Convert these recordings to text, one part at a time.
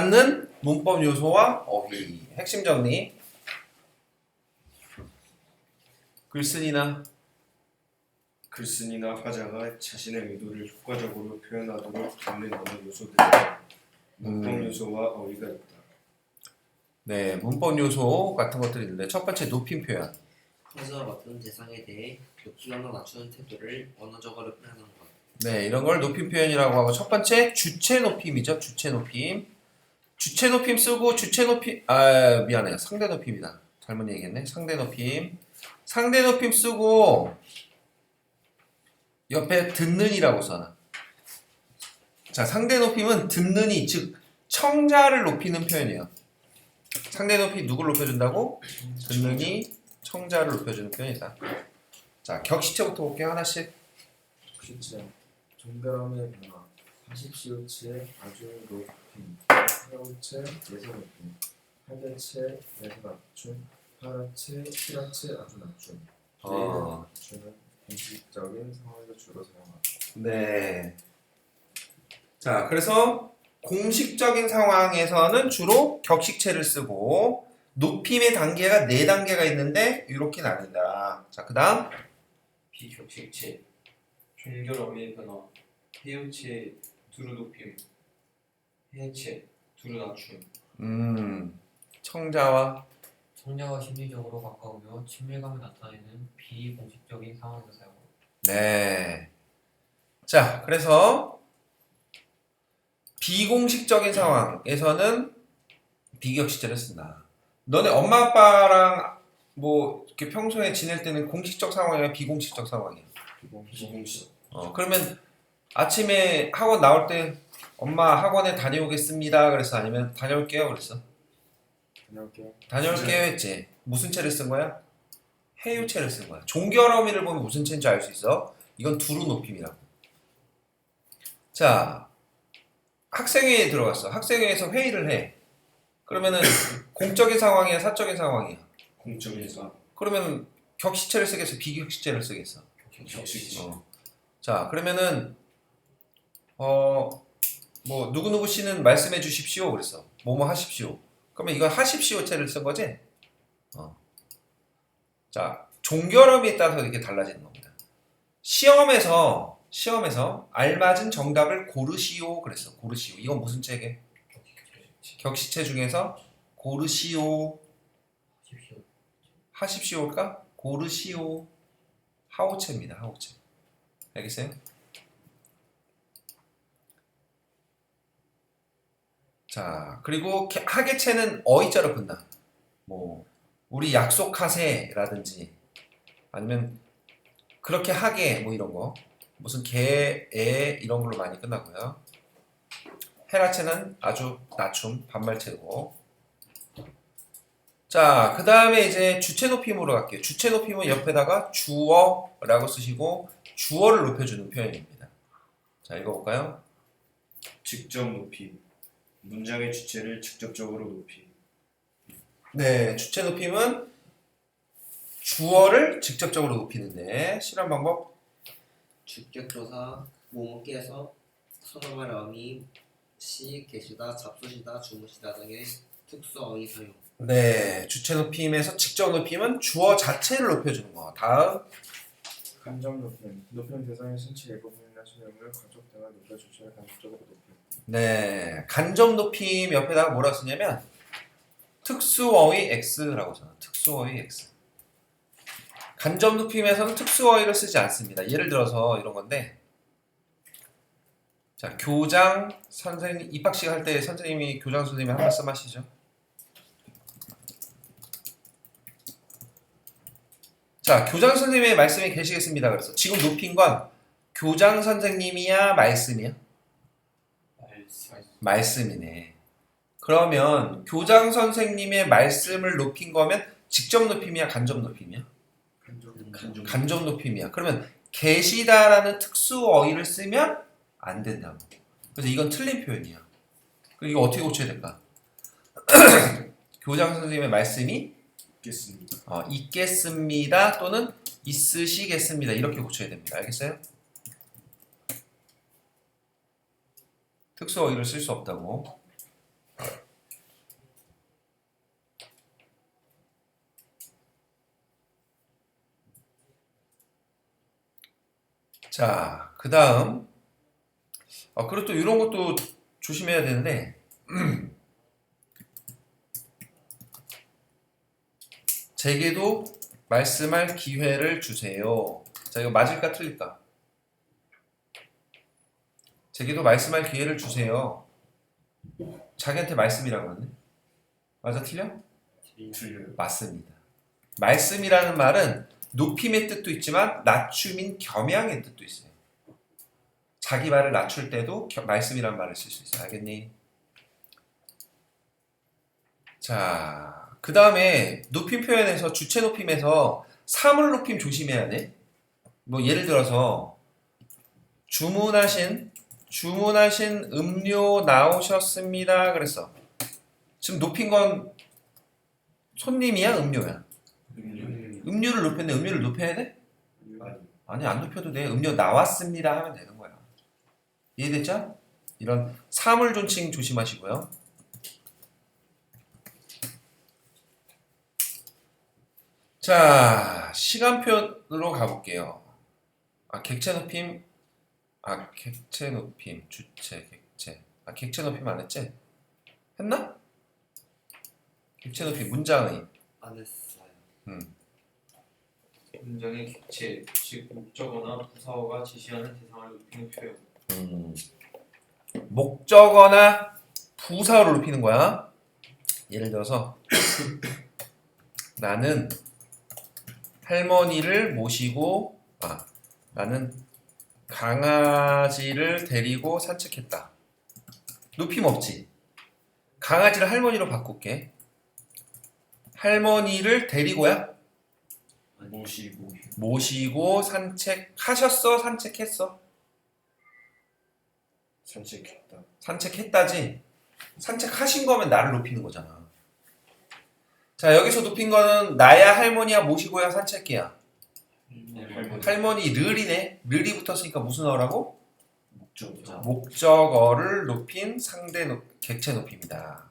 갖는 문법 요소와 어휘. 핵심 정리. 글쓴이나 화자가 자신의 의도를 효과적으로 표현하도록 돕는 언어 요소들. 문법 요소와 어휘가 있다. 네, 문법 요소 같은 것들이 있는데 첫 번째 높임 표현. 평소와 같은 대상에 대해 높이거나 낮추는 태도를 언어적으로 표현하는 것. 네, 이런 걸 높임 표현이라고 하고 첫 번째 주체 높임이죠. 주체 높임. 주체 높임 쓰고 주체 높임 미안해요. 상대 높임이다. 잘못 얘기했네. 상대 높임. 상대 높임 쓰고 옆에 듣는이라고 써놔. 자, 상대 높임은 듣는이 즉 청자를 높이는 표현이에요. 상대 높이 누굴 높여준다고? 듣는이 청자를 높여주는 표현이다. 자, 격시체부터 볼게요. 하나씩. 격시체, 종결함의 변화, 사십시오체의 아주 높임, 하우체, 예서 높임, 하대체, 예서 낮춤, 하라체, 실하체, 아주 낮춤. 낮춤은 공식적인 상황에서 주로 사용한다. 네. 자, 그래서 공식적인 상황에서는 주로 격식체를 쓰고 높임의 단계가 4단계가 있는데 이렇게 나뉜다. 자, 그 다음 비격식체, 종결어미의 변화, 해우체, 두루 높임, 해체, 두루 낮춤. 청자와 청자와 심리적으로 가까우며 친밀감을 나타내는 비공식적인 상황에서 사용합니다. 네. 자, 그래서 비공식적인 상황에서는 비격식체를 쓴다. 너네 엄마 아빠랑 뭐 이렇게 평소에 지낼 때는 공식적 상황이야, 비공식적 상황이야? 비공식. 그러면 아침에 학원 나올 때 엄마 학원에 다녀오겠습니다. 그랬어? 아니면 다녀올게요. 그랬어? 다녀올게요. 다녀올게요 했지. 무슨 체를 쓴 거야? 해유체를 쓴 거야. 종결어미를 보면 무슨 체인지 알 수 있어? 이건 두루 높임이라고. 자, 학생회에 들어갔어. 학생회에서 회의를 해. 그러면은 공적인 상황이야, 사적인 상황이야? 공적인 그러면 격시체를 쓰겠어, 비격시체를 쓰겠어? 격식체. 자, 그러면은 뭐 누구누구 씨는 말씀해 주십시오 그랬어. 뭐뭐 하십시오. 그러면 이건 하십시오체를 쓴 거지? 자, 종결어미에 따라서 이렇게 달라지는 겁니다. 시험에서 알맞은 정답을 고르시오 그랬어. 고르시오. 이건 무슨 체계? 격시체 중에서 고르시오, 하십시오일까? 고르시오, 하오체입니다. 하오체. 알겠어요? 자, 그리고 하계체는 어이자로 끝나. 뭐 우리 약속하세라든지 아니면 그렇게 하게 뭐 이런 거. 무슨 개, 애 이런 걸로 많이 끝나고요. 헤라체는 아주 낮춤, 반말체고. 자, 그 다음에 이제 주체 높임으로 갈게요. 주체 높임은 옆에다가 주어라고 쓰시고 주어를 높여주는 표현입니다. 자, 읽어볼까요? 직접 높임. 문장의 주체를 직접적으로 높임. 네, 주체 높임은 주어를 직접적으로 높이는데 실험 방법. 주격조사, 모모께서 선어말 어미, 시, 계시다, 잡수시다, 주무시다 등의 특수 어휘 사용. 네, 주체 높임에서 직접 높임은 주어 자체를 높여주는 거. 다음. 간접 높임, 높임 대상의 신체 일부분이나 수명을 가족 등을 높여 주체를 간접적으로 높임. 네, 간접 높임 옆에다가 뭐라 쓰냐면 특수어휘 X라고 써요. 특수어휘 X. 간접 높임에서는 특수어휘를 쓰지 않습니다. 예를 들어서 이런 건데, 자, 교장 선생님 입학식 할 때 선생님이 교장 선생님이 한 말씀 하시죠. 자, 교장 선생님의 말씀이 계시겠습니다. 그래서 지금 높인 건 교장 선생님이야, 말씀이야? 말씀이네. 그러면 교장 선생님의 말씀을 높인 거면 직접 높임이야, 간접 높임이야? 간접 높임이야. 그러면 계시다라는 특수 어휘를 쓰면 안 된다고. 그래서 이건 틀린 표현이야. 그럼 이거 어떻게 고쳐야 될까? 교장 선생님의 말씀이 있겠습니다. 있겠습니다 또는 있으시겠습니다. 이렇게 고쳐야 됩니다. 알겠어요? 특수 어휘를 쓸 수 없다고. 자, 그 다음. 그리고 또 이런 것도 조심해야 되는데, 제게도 말씀할 기회를 주세요. 자, 이거 맞을까 틀릴까? 제게도 말씀할 기회를 주세요. 자기한테 말씀이라고 하네. 맞아, 틀려? 틀려요. 맞습니다. 말씀이라는 말은 높임의 뜻도 있지만 낮춤인 겸양의 뜻도 있어요. 자기 말을 낮출 때도 말씀이라는 말을 쓸 수 있어요. 알겠니? 자, 그 다음에 높임 표현에서 주체 높임에서 사물 높임 조심해야 돼. 뭐 예를 들어서 주문하신 음료 나오셨습니다. 그랬어. 지금 높인 건 손님이야, 음료야? 음료를 높였는데 음료를 높여야 돼? 아니, 안 높여도 돼. 음료 나왔습니다 하면 되는 거야. 이해됐죠? 이런 사물 존칭 조심하시고요. 자, 시간표로 가볼게요. 객체 높임, 주체, 객체. 객체 높임 안 했지? 했나? 객체 높임, 문장의. 안 했어요. 문장의 객체, 즉 목적어나 부사어가 지시하는 대상을 높이는 표현. 목적어나 부사어를 높이는 거야. 예를 들어서 나는 할머니를 모시고 나는 강아지를 데리고 산책했다. 높임 없지. 강아지를 할머니로 바꿀게. 할머니를 데리고야? 모시고 산책하셨어? 산책했어? 산책했다. 산책했다지. 산책하신 거면 나를 높이는 거잖아. 자, 여기서 높인 거는 나야 할머니야 모시고야 산책이야. 할머니를이네. 를이 붙었으니까 무슨 어라고? 목적어를 높인 객체 높임이다.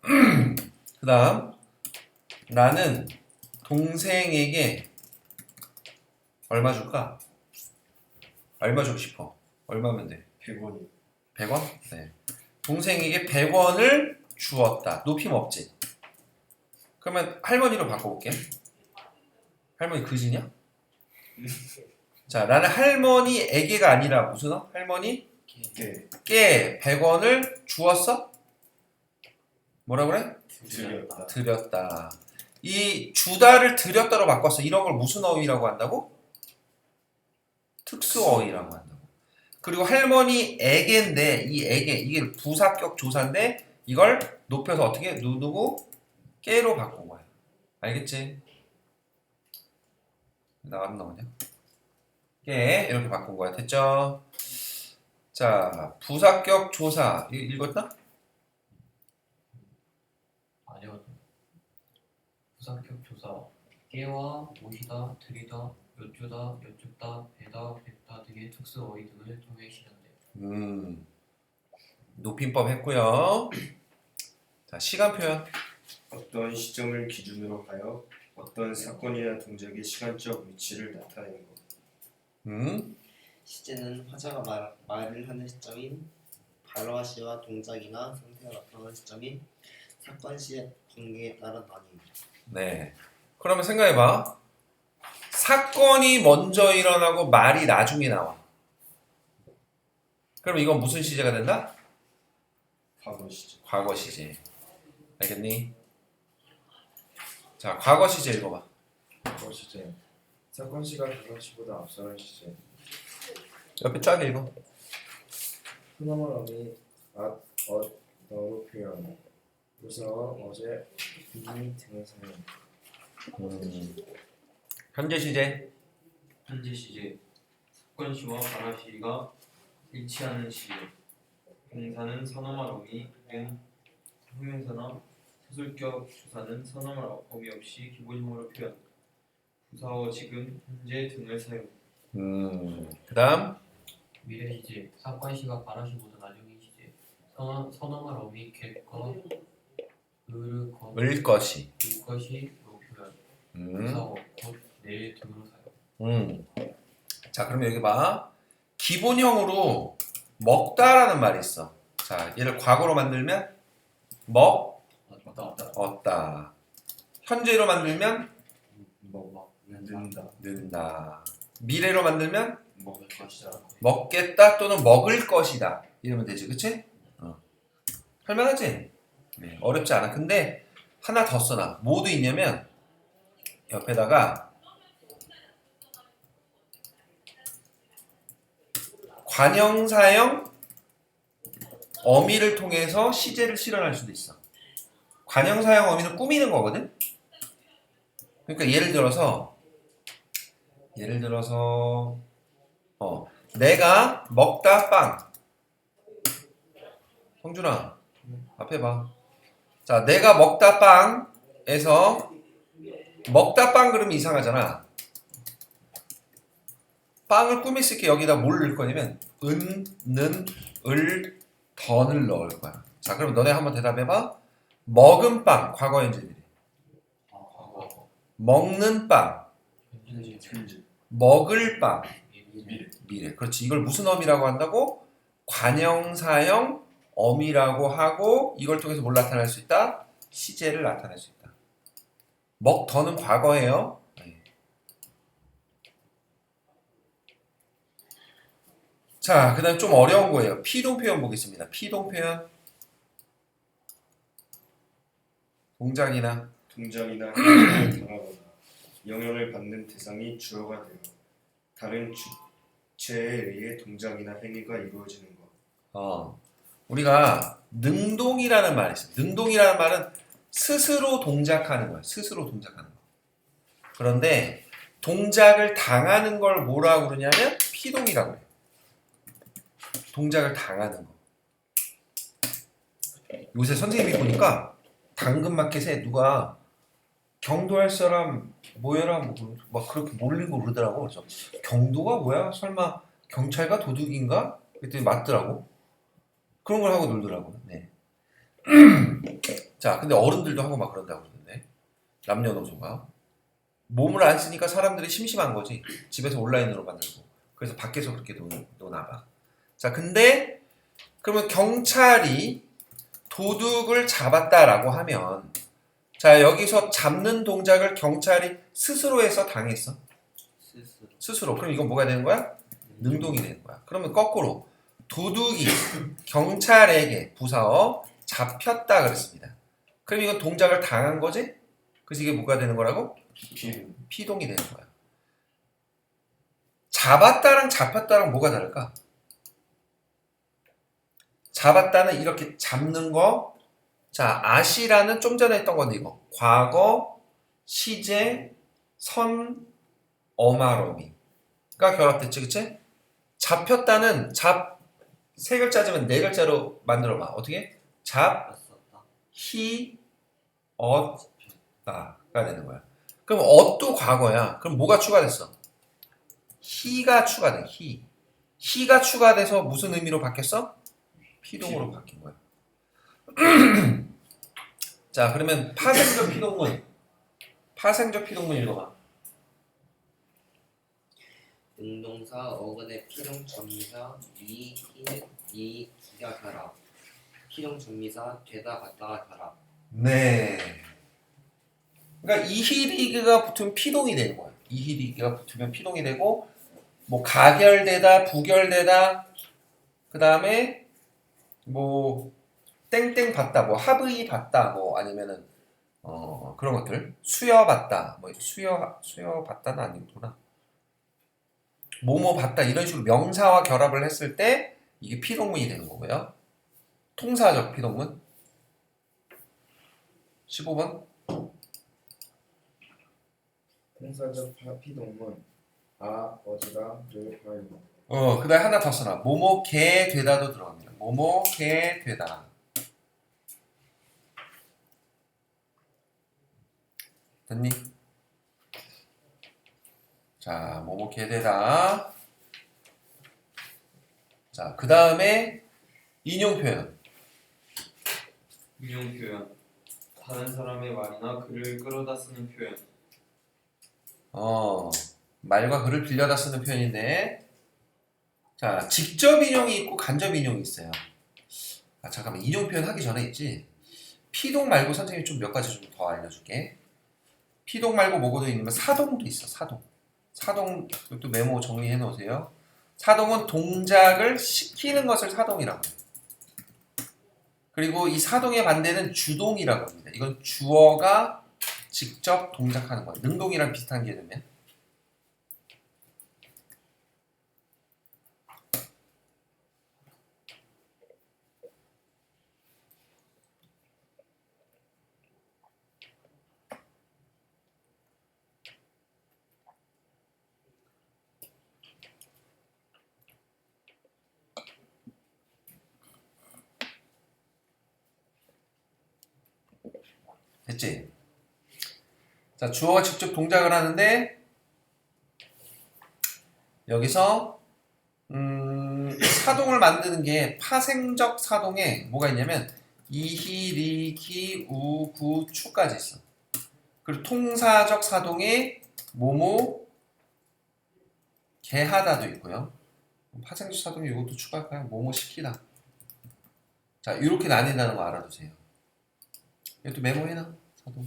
그 다음 나는 동생에게 얼마 줄까? 얼마 주고 싶어? 얼마면 돼? 100원이. 100원? 네. 동생에게 100원을 주었다. 높임 없지? 그러면 할머니로 바꿔볼게. 할머니 그지냐? 자, 나는 할머니에게가 아니라 무슨 어? 할머니께 100원을 주었어? 뭐라 그래? 드렸다. 이 주다를 드렸다로 바꿨어. 이런 걸 무슨 어휘라고 한다고? 특수어휘라고 한다고. 그리고 할머니에게인데 이게 부사격 조사인데 이걸 높여서 어떻게 누르고 깨로 바꾼 거야. 알겠지? 안 나오냐? 깨 이렇게 바꾼 거야. 됐죠? 자, 부사격 조사 읽었나? 아니요. 부사격 조사. 깨와 모시다, 드리다, 여쭈다, 여쭙다, 배다, 뱉다 등의 특수 어휘 등을 통해 실현돼요. 높임법 했고요. 자, 시간 표현. 어떤 시점을 기준으로 하여 어떤 사건이나 동작의 시간적 위치를 나타내는 것. 시제는 화자가 말을 하는 시점인 발화 시와 동작이나 상태가 나타나는 시점인 사건 시의 관계에 따라 나뉩니다. 네. 그러면 생각해봐. 사건이 먼저 일어나고 말이 나중에 나와. 그럼 이건 무슨 시제가 된다? 과거 시제. 과거 시제. 알겠니? 자, 과거 시제 읽어봐. 과거 시제. 사건 시가 다섯 시보다 앞서는 시제. 옆에 쫙 읽어. 흐나물 어미 너로 표현. 부사와 어제 이미 등을 사용. 현재 시제. 현재 시제, 사건 시와 발화 시가 일치하는 시제. 동사는 선어말 어미 등 형용사나 사술격 조사는 선어말 어미 없이 기본형으로 표현. 부사어 지금, 현재 등을 사용. 그 다음. 미래 시제. 사건 시가 발화 시보다 나중인 시제. 선어말 어미 겟과 을 것이. 것이로 표현. 부사어 곧 내일 등으로 사용. 자, 그러면 여기 봐. 기본형으로 먹다라는 말이 있어. 자, 얘를 과거로 만들면 얻다. 현재로 만들면 는다. 미래로 만들면 먹겠다 또는 먹을 것이다. 이러면 되지, 그치? 할만하지? 네, 어렵지 않아. 근데 하나 더 써놔. 뭐도 있냐면 옆에다가 관형사형 어미를 통해서 시제를 실현할 수도 있어. 관형사형 어미는 꾸미는 거거든? 그러니까 예를 들어서 내가 먹다 빵. 성준아 앞에 봐. 자, 내가 먹다 빵에서 먹다 빵 그러면 이상하잖아. 빵을 꾸몄을 때 여기다 뭘 넣을 거냐면 는, 을, 던을 넣을 거야. 자, 그럼 너네 한번 대답해봐. 먹은 빵, 과거 현재들이. 먹는 빵, 먹을 빵, 미래. 그렇지. 이걸 무슨 어미라고 한다고? 관형사형 어미라고 하고 이걸 통해서 뭘 나타낼 수 있다? 시제를 나타낼 수 있다. 먹더는 과거예요. 자, 그 다음 좀 어려운 거예요. 피동 표현 보겠습니다. 피동 표현. 동작이나 행위를 당하거나 영향을 받는 대상이 주어가 되어 다른 주체에 의해 동작이나 행위가 이루어지는 것. 우리가 능동이라는 말이 있어요. 능동이라는 말은 스스로 동작하는 거야. 스스로 동작하는 거. 그런데 동작을 당하는 걸 뭐라고 그러냐면 피동이라고 해요. 동작을 당하는 거. 요새 선생님이 보니까 당근마켓에 누가 경도할 사람 모여라 막 그렇게 몰리고 그러더라고. 그래서 경도가 뭐야? 설마 경찰과 도둑인가? 그랬더니 맞더라고. 그런 걸 하고 놀더라고. 네. 자, 근데 어른들도 하고 막 그런다고 그러는데 남녀노소가 몸을 안 쓰니까 사람들이 심심한 거지. 집에서 온라인으로 만들고 그래서 밖에서 그렇게 노나 봐. 자, 근데 그러면 경찰이 도둑을 잡았다라고 하면 자, 여기서 잡는 동작을 경찰이 스스로 해서 당했어? 스스로. 그럼 이건 뭐가 되는 거야? 능동이 되는 거야. 그러면 거꾸로 도둑이 경찰에게 부사어 잡혔다 그랬습니다. 그럼 이건 동작을 당한 거지? 그래서 이게 뭐가 되는 거라고? 피동이 되는 거야. 잡았다랑 잡혔다랑 뭐가 다를까? 잡았다는 이렇게 잡는 거. 자, 아시라는 좀 전에 했던 건데 이거 과거, 시제, 선, 어마러미가 결합됐지, 그치? 잡혔다는 세 글자지만 네 글자로 만들어봐. 어떻게? 히, 엇다가 되는 거야. 그럼 엇도 과거야. 그럼 뭐가 추가됐어? 히가 추가돼. 히가 추가돼서 무슨 의미로 바뀌었어? 피동으로 바뀐 거야. 자, 그러면 파생적 피동문 읽어봐. 능동사 어근의 피동 전미사 이기가 결합 피동 전미사 되다 갔다가 결합. 네. 그러니까 이히리그가 붙으면 피동이 되는 거야. 이히리그가 붙으면 피동이 되고 뭐 가결되다, 부결되다, 그 다음에 뭐 땡땡 받다, 뭐 합의 받다, 뭐 아니면은 그런 것들 수여 받다, 뭐 수여 받다는 아니구나. 뭐뭐 받다 이런 식으로 명사와 결합을 했을 때 이게 피동문이 되는 거고요. 통사적 피동문 15번. 통사적 피동문 어디가 를 과일로. 그 다음에 하나 더 써놔. 뭐뭐 개 되다도 들어갑니다. 뭐뭐 개 되다. 됐니? 자, 뭐뭐 개 되다. 자, 그 다음에 인용 표현. 인용 표현. 다른 사람의 말이나 글을 끌어다 쓰는 표현. 말과 글을 빌려다 쓰는 표현인데, 자, 직접 인용이 있고 간접 인용이 있어요. 아, 잠깐만, 인용 표현 하기 전에 있지. 피동 말고 선생님이 좀 몇 가지 좀 더 알려줄게. 피동 말고 뭐가 더 있냐면 사동도 있어. 사동. 사동, 이것도 메모 정리해 놓으세요. 사동은 동작을 시키는 것을 사동이라고 해요. 그리고 이 사동의 반대는 주동이라고 합니다. 이건 주어가 직접 동작하는 거예요. 능동이랑 비슷한 개념이야. 됐지? 자, 주어가 직접 동작을 하는데 여기서 사동을 만드는 게 파생적 사동에 뭐가 있냐면 이히, 리, 기, 우, 구, 추까지 있어. 그리고 통사적 사동에 뭐뭐, 개하다도 있고요. 파생적 사동에 이것도 추가할까요? 뭐뭐 시키다. 자, 이렇게 나뉜다는 거 알아두세요. 이것도 메모해놔. 사동.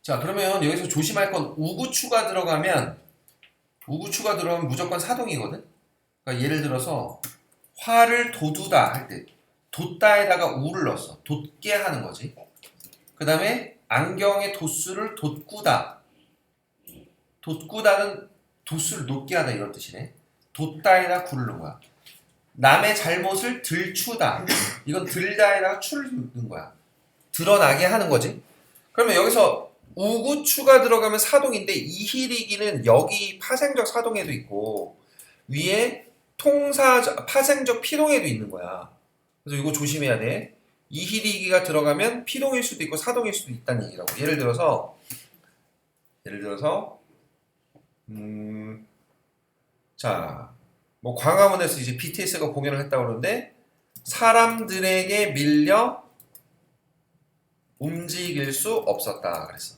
자, 그러면 여기서 조심할 건 우구추가 들어가면 무조건 사동이거든. 그러니까 예를 들어서 화를 돋우다 할 때 돋다에다가 우를 넣었어. 돋게 하는 거지. 그 다음에 안경의 도수를 돋구다. 돋구다는 도수를 높게 하다 이런 뜻이네. 돋다에다 구를 넣은 거야. 남의 잘못을 들추다. 이건 들다에다가 추를 넣는 거야. 드러나게 하는 거지. 그러면 여기서 우구추가 들어가면 사동인데 이히리기는 여기 파생적 사동에도 있고 위에 파생적 피동에도 있는 거야. 그래서 이거 조심해야 돼. 이히리기가 들어가면 피동일 수도 있고 사동일 수도 있다는 얘기라고. 예를 들어서 자, 뭐 광화문에서 이제 BTS가 공연을 했다고 그러는데 사람들에게 밀려 움직일 수 없었다 그랬어.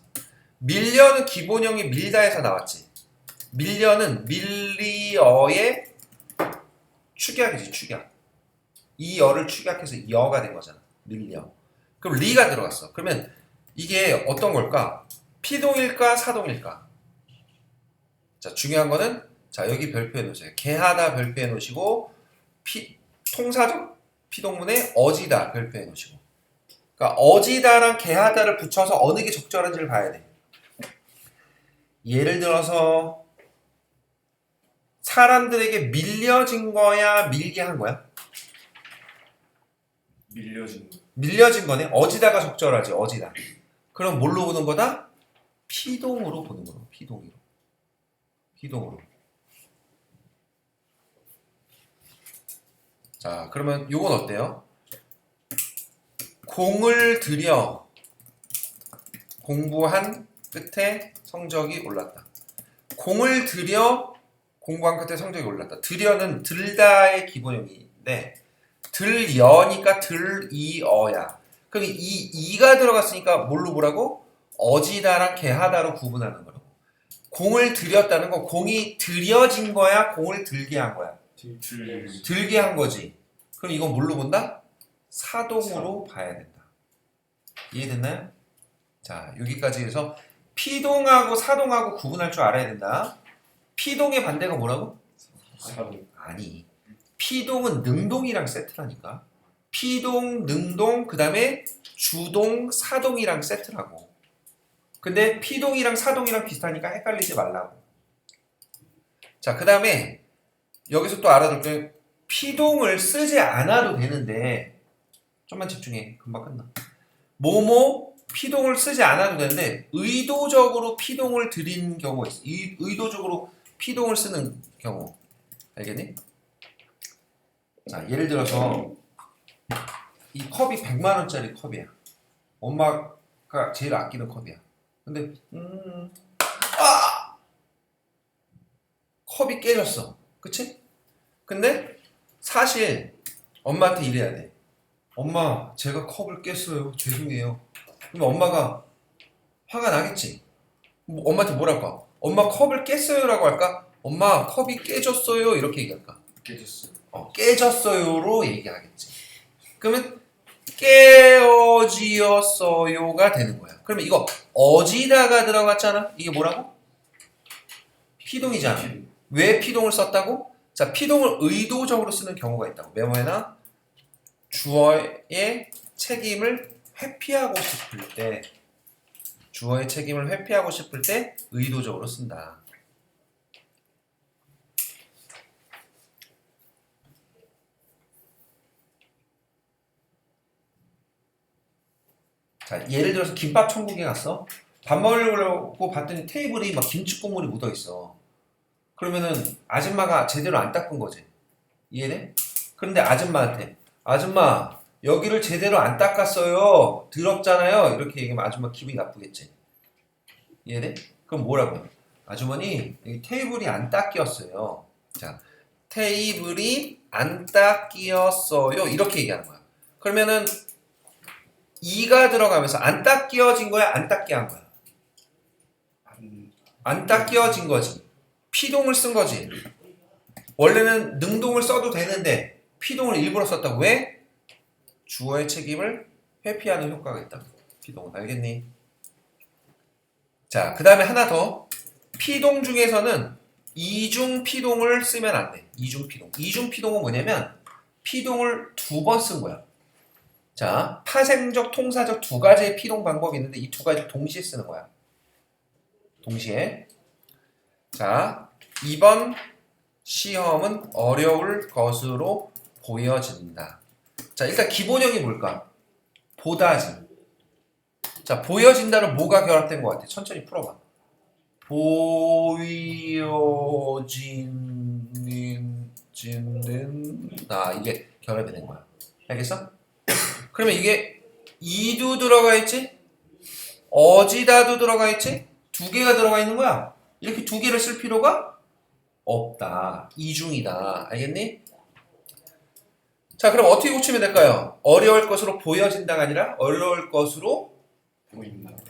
밀려는 기본형이 밀다에서 나왔지. 밀려는 밀리어의 축약이지, 축약. 이 어를 축약해서 여가 된 거잖아. 밀려. 그럼 리가 들어갔어. 그러면 이게 어떤 걸까? 피동일까 사동일까? 자, 중요한 거는 자, 여기 별표해 놓으세요. 개하다 별표해 놓으시고 통사적 피동문에 어지다 별표해 놓으시고. 그러니까 어지다랑 개하다를 붙여서 어느 게 적절한지를 봐야 돼. 예를 들어서 사람들에게 밀려진 거야, 밀게 한 거야? 밀려진 거. 밀려진 거네. 어지다가 적절하지. 어지다. 그럼 뭘로 보는 거다? 피동으로 보는 거로. 피동으로. 자, 그러면 요건 어때요? 공을 들여 공부한 끝에 성적이 올랐다. 공을 들여 공부한 끝에 성적이 올랐다. 들여는 들다의 기본형인데 들여니까 들이어야. 그럼 이 이가 들어갔으니까 뭘로 보라고? 어지다랑 개하다로 구분하는 거라고. 공을 들였다는 건 공이 들여진 거야? 공을 들게 한 거야? 들게 한 거지. 그럼 이건 뭘로 본다? 사동으로 봐야 된다. 이해됐나요? 자, 여기까지 해서 피동하고 사동하고 구분할 줄 알아야 된다. 피동의 반대가 뭐라고? 사동. 아니, 피동은 능동이랑 세트라니까. 피동, 능동, 그 다음에 주동, 사동이랑 세트라고. 근데 P동이랑 사동이랑 비슷하니까 헷갈리지 말라고. 자, 그 다음에 여기서 또 알아둘 게 P동을 쓰지 않아도 되는데 좀만 집중해. 금방 끝나. 뭐뭐 P동을 쓰지 않아도 되는데 의도적으로 P동을 들인 경우가 있어. 의도적으로 P동을 쓰는 경우. 알겠니? 자, 예를 들어서 이 컵이 100만 원짜리 컵이야. 엄마가 제일 아끼는 컵이야. 근데 컵이 깨졌어. 그치? 근데 사실 엄마한테 이래야 돼. 엄마, 제가 컵을 깼어요. 죄송해요. 그럼 엄마가 화가 나겠지? 엄마한테 뭐랄까? 엄마 컵을 깼어요라고 할까? 엄마 컵이 깨졌어요 이렇게 얘기할까? 깨졌어요. 깨졌어요로 얘기하겠지. 그러면 깨어지었어요가 되는 거야. 그러면 이거 어지다가 들어갔잖아. 이게 뭐라고? P동이잖아. 왜 P동을 썼다고? 자, P동을 의도적으로 쓰는 경우가 있다고. 메모에나 주어의 책임을 회피하고 싶을 때 주어의 책임을 회피하고 싶을 때 의도적으로 쓴다. 자, 예를 들어서 김밥 천국에 갔어. 밥 먹으려고 봤더니 테이블이 막 김치 국물이 묻어 있어. 그러면은 아줌마가 제대로 안 닦은 거지. 이해돼? 그런데 아줌마한테 아줌마 여기를 제대로 안 닦았어요. 더럽잖아요. 이렇게 얘기하면 아줌마 기분이 나쁘겠지. 이해돼? 그럼 뭐라고 해? 아주머니 여기 테이블이 안 닦였어요. 자, 테이블이 안 닦였어요. 이렇게 얘기하는 거야. 그러면은 이가 들어가면서 안 닦여진 거야? 안 닦게 한 거야? 안 닦여진 거지. P동을 쓴 거지. 원래는 능동을 써도 되는데 P동을 일부러 썼다고. 왜? 주어의 책임을 회피하는 효과가 있다고. P동은 알겠니? 자, 그 다음에 하나 더. P동 중에서는 이중 P동을 쓰면 안 돼. 이중 P동. 이중 P동은 뭐냐면 P동을 2번 쓴 거야. 자, 파생적, 통사적 두 가지의 P동 방법이 있는데 이 두 가지 동시에 쓰는 거야. 동시에. 자, 이번 시험은 어려울 것으로 보여진다. 자, 일단 기본형이 뭘까? 보다지. 자, 보여진다는 뭐가 결합된 것 같아? 천천히 풀어봐. 보여진다. 이게 결합이 된 거야. 알겠어? 그러면 이게 이도 들어가 있지? 어지다도 들어가 있지? 두 개가 들어가 있는 거야. 이렇게 두 개를 쓸 필요가 없다. 이중이다. 알겠니? 자, 그럼 어떻게 고치면 될까요? 어려울 것으로 보여진다가 아니라 어려울 것으로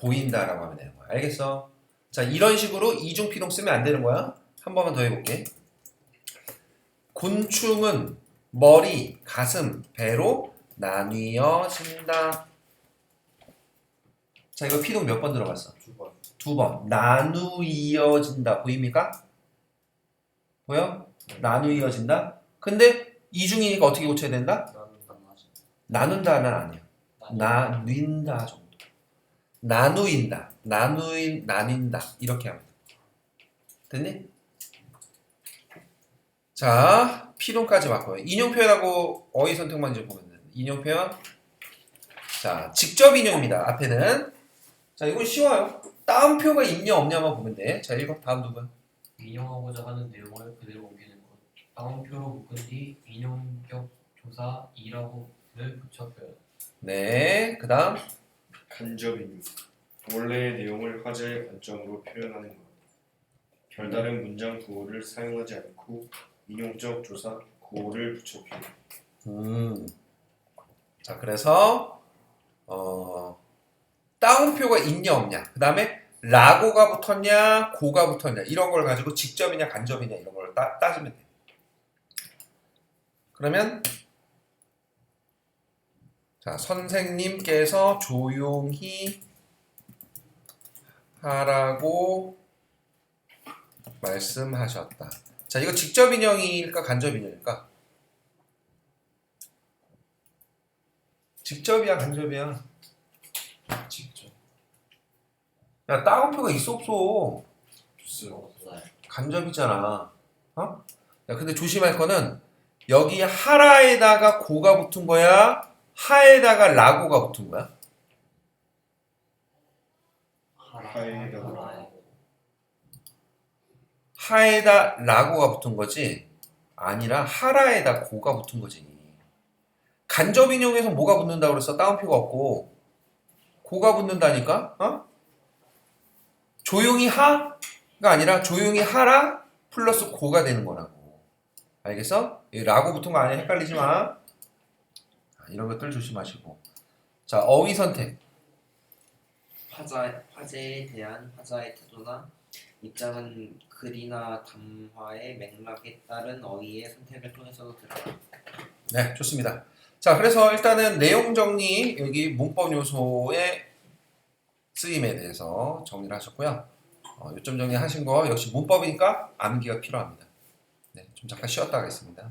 보인다라고 하면 되는 거야. 알겠어? 자, 이런 식으로 이중 피동 쓰면 안 되는 거야. 한 번만 더 해볼게. 곤충은 머리, 가슴, 배로 나뉘어진다. 자, 이거 피동 몇 번 들어갔어? 2번. 2번. 나누어진다. 보입니까? 보여? 나누어진다. 근데 이중이니까 어떻게 고쳐야 된다? 나눈다는 아니야. 나뉜다 정도. 나누인다. 나뉜다. 이렇게 하면 돼. 됐니? 자, 피동까지 맞고요. 인용 표현하고 어휘 선택만 이제 보면 돼. 인용 표현. 자, 직접 인용입니다. 앞에는. 자, 이건 쉬워요. 따옴표가 있냐 없냐만 보면 돼. 자, 읽어. 다음 누구야? 인용하고자 하는 내용을 그대로 옮기는 것. 따옴표로 묶은 뒤 인용격 조사 이라고를 붙여 표현. 네. 그 다음. 간접 인용. 원래의 내용을 화제의 관점으로 표현하는 것. 별다른 문장 구호를 사용하지 않고 인용적 조사 구호를 붙여 표현. 자, 그래서 따옴표가 있냐 없냐. 그 다음에 라고가 붙었냐 고가 붙었냐 이런 걸 가지고 직접이냐 간접이냐 이런 걸 따지면 돼. 그러면 자, 선생님께서 조용히 하라고 말씀하셨다. 자, 이거 직접 인용일까 간접 인용일까? 직접이야 간접이야? 직접. 야, 따옴표가 있어 없어? 없어요. 없어요. 간접이잖아. 어? 야, 근데 조심할 거는 여기 하라에다가 고가 붙은 거야? 하에다가 라고가 붙은 거야? 하에다가 하에다 라고가 붙은 거지 아니라 하라에다 고가 붙은 거지. 간접 인용에서 뭐가 붙는다고 그랬어? 따옴표가 없고 고가 붙는다니까? 어? 조용히 하가 아니라 조용히 하라 플러스 고가 되는 거라고. 알겠어? 이 라고 붙은 거 아니야? 헷갈리지 마. 이런 것들 조심하시고. 자, 어휘 선택. 화제에 대한 화자의 태도나 입장은 글이나 담화의 맥락에 따른 어휘의 선택을 통해서도 드러나. 네, 좋습니다. 자, 그래서 일단은 내용 정리, 여기 문법 요소의 쓰임에 대해서 정리를 하셨고요. 요점 정리하신 거 역시 문법이니까 암기가 필요합니다. 네, 좀 잠깐 쉬었다 가겠습니다.